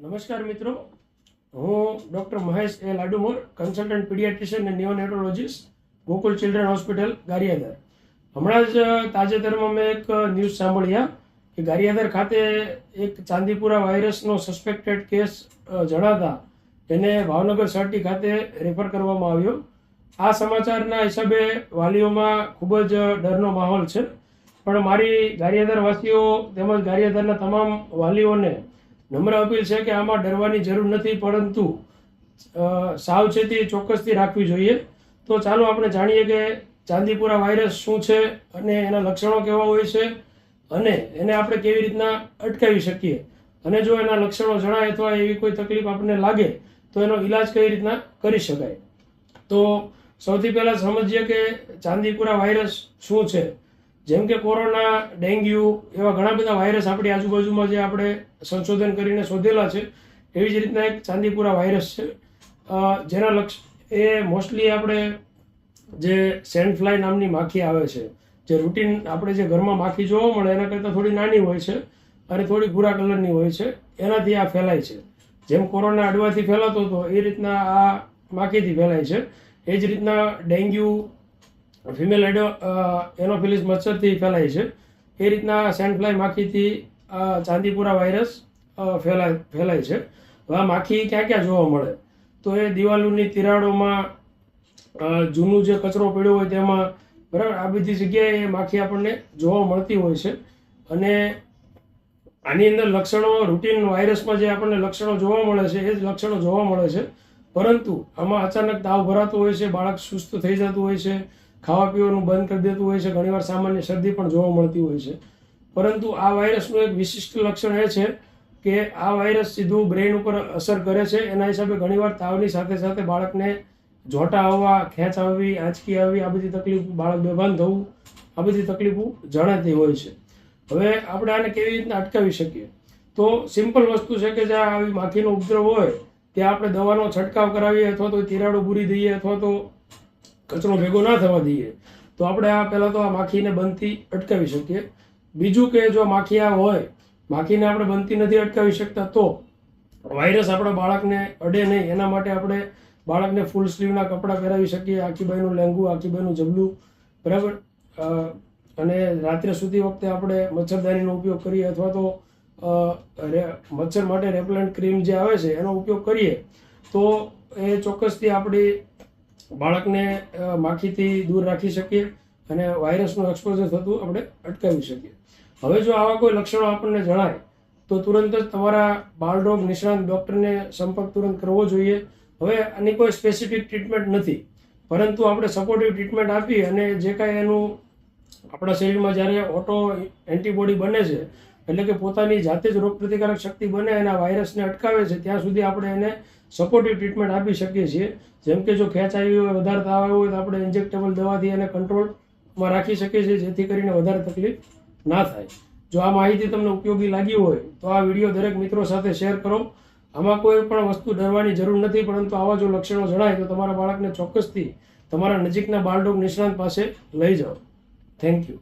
નમસ્કાર મિત્રો, હું ડૉક્ટર મહેશ એ લાડુમોર, કન્સલ્ટન્ટ પીડિયાટ્રિશિયન અને નિયોનેટોલોજીસ્ટ, ગોકુલ ચિલ્ડ્રન હોસ્પિટલ ગારિયાધાર. હમણાં જ તાજેતરમાં મેં એક ન્યૂઝ સાંભળ્યા કે ગારિયાધાર ખાતે એક ચાંદીપુરા વાયરસનો સસ્પેક્ટેડ કેસ જણાતા એને ભાવનગર સર્ટી ખાતે રેફર કરવામાં આવ્યો. આ સમાચારના હિસાબે વાલીઓમાં ખૂબ જ ડરનો માહોલ છે, પણ મારી ગારિયાધાર વાસીઓ તેમજ ગારિયાધારના તમામ વાલીઓને નમ્ર અપીલ છે કે આમાં ડરવાની જરૂર નથી, પરંતુ સાવચેતી ચોક્કસથી રાખવી જોઈએ. તો ચાલો આપણે જાણીએ કે ચાંદીપુરા વાયરસ શું છે અને એના લક્ષણો કેવા હોય છે અને એને આપણે કેવી રીતના અટકાવી શકીએ, અને જો એના લક્ષણો જણાય અથવા એવી કોઈ તકલીફ આપણને લાગે તો એનો ઈલાજ કઈ રીતના કરી શકાય. તો સૌથી પહેલાં સમજીએ કે ચાંદીપુરા વાયરસ શું છે. જેમ કે કોરોના, ડેન્ગ્યુ એવા ઘણા બધા વાયરસ આપણી આજુબાજુમાં જે આપણે સંશોધન કરીને શોધેલા છે, એવી જ રીતના એક ચાંદીપુરા વાયરસ છે, જેના એ મોસ્ટલી આપણે જે સેન્ડ ફ્લાય નામની માખી આવે છે, જે રૂટીન આપણે જે ઘરમાં માખી જોવા મળે એના કરતાં થોડી નાની હોય છે અને થોડી ભૂરા કલરની હોય છે, એનાથી આ ફેલાય છે. જેમ કોરોના અડવાથી ફેલાતો હતો એ રીતના આ માખીથી ફેલાય છે. એ જ રીતના ડેન્ગ્યુ ફિમેલ એનોફિલિસ મચ્છરથી ફેલાય છે. એ રીતના સેન્ડ ફ્લાય માખીથી ચાંદીપુરા વાયરસ ફેલાય છે. હવે આ માખી ક્યાં ક્યાં જોવા મળે? તો એ દિવાલોની તિરાડોમાં, જૂનું જે કચરો પડ્યો હોય તેમાં, બરાબર, આ બધી જગ્યાએ માખી આપણને જોવા મળતી હોય છે. અને આની અંદર લક્ષણો રૂટીન વાયરસમાં જે આપણને લક્ષણો જોવા મળે છે એ જ લક્ષણો જોવા મળે છે, પરંતુ આમાં અચાનક તાવ ભરાતો હોય છે, બાળક સુસ્ત થઈ જતું હોય છે, ખાવા પીવાનું બંધ કરી દેતું હોય છે, ઘણીવાર સામાન્ય શરદી પણ જોવા મળતી હોય છે. પરંતુ આ વાયરસનું એક વિશિષ્ટ લક્ષણ એ છે કે આ વાયરસ સીધું બ્રેઇન ઉપર અસર કરે છે. એના હિસાબે ઘણીવાર તાવની સાથે સાથે બાળકને જોટા આવવા, ખેંચ આવવી, આંચકી આવવી, આ બધી તકલીફ, બાળક બેભાન થવું, આ બધી તકલીફો જણાતી હોય છે. હવે આપણે આને કેવી રીતના અટકાવી શકીએ? તો સિમ્પલ વસ્તુ છે કે જ્યાં આવી માખીનો ઉપદ્રવ હોય ત્યાં આપણે દવાનો છંટકાવ કરાવીએ, અથવા તો તિરાડો પૂરી દઈએ, અથવા તો કચરો ભેગો ના થવા દઈએ, તો આપણે પહેલાં તો આ માખીને બનતી અટકાવી શકીએ. બીજું કે જો માખી આ હોય, માખીને આપણે બનતી નથી અટકાવી શકતા, તો વાયરસ આપણા બાળકને અડે નહીં એના માટે આપણે બાળકને ફૂલ સ્લીવના કપડાં પહેરાવી શકીએ, આખી બાઈનું લેંગું, આખી બાઈનું જબલું, બરાબર. અને રાત્રે સૂતી વખતે આપણે મચ્છરદાનીનો ઉપયોગ કરીએ, અથવા તો મચ્છર માટે રેપલન્ટ ક્રીમ જે આવે છે એનો ઉપયોગ કરીએ, તો એ ચોક્કસથી આપણી બાળકને માખીથી દૂર રાખી શકીએ અને વાયરસનું એક્સપોઝર થતું આપણે અટકાવી શકીએ. હવે જો આવા કોઈ લક્ષણો આપણને જણાય તો તુરંત જ તમારા બાળરોગ નિષ્ણાત ડૉક્ટરને સંપર્ક તુરંત કરવો જોઈએ. હવે આની કોઈ સ્પેસિફિક ટ્રીટમેન્ટ નથી, પરંતુ આપણે સપોર્ટિવ ટ્રીટમેન્ટ આપી અને જે કાંઈ એનું આપણા શરીરમાં જ્યારે ઓટો એન્ટીબોડી બને છે, એટલે કે પોતાની જાતે જ રોગપ્રતિકારક શક્તિ બને અને આ વાયરસને અટકાવે છે, ત્યાં સુધી આપણે એને સપોર્ટિવ ટ્રીટમેન્ટ આપી શકીએ છીએ. જેમ કે જો ખેંચ આવી હોય, વધારે તાવ આવ્યો હોય, તો આપણે ઇન્જેક્ટેબલ દવાથી એને કંટ્રોલમાં રાખી શકીએ છીએ, જેથી કરીને વધારે તકલીફ ના થાય. જો આ માહિતી તમને ઉપયોગી લાગી હોય તો આ વિડીયો દરેક મિત્રો સાથે શેર કરો. આમાં કોઈ પણ વસ્તુ ડરવાની જરૂર નથી, પરંતુ આવા જો લક્ષણો જણાય તો તમારા બાળકને ચોક્કસથી તમારા નજીકના બાળરોગ નિષ્ણાત પાસે લઈ જાઓ. Thank you.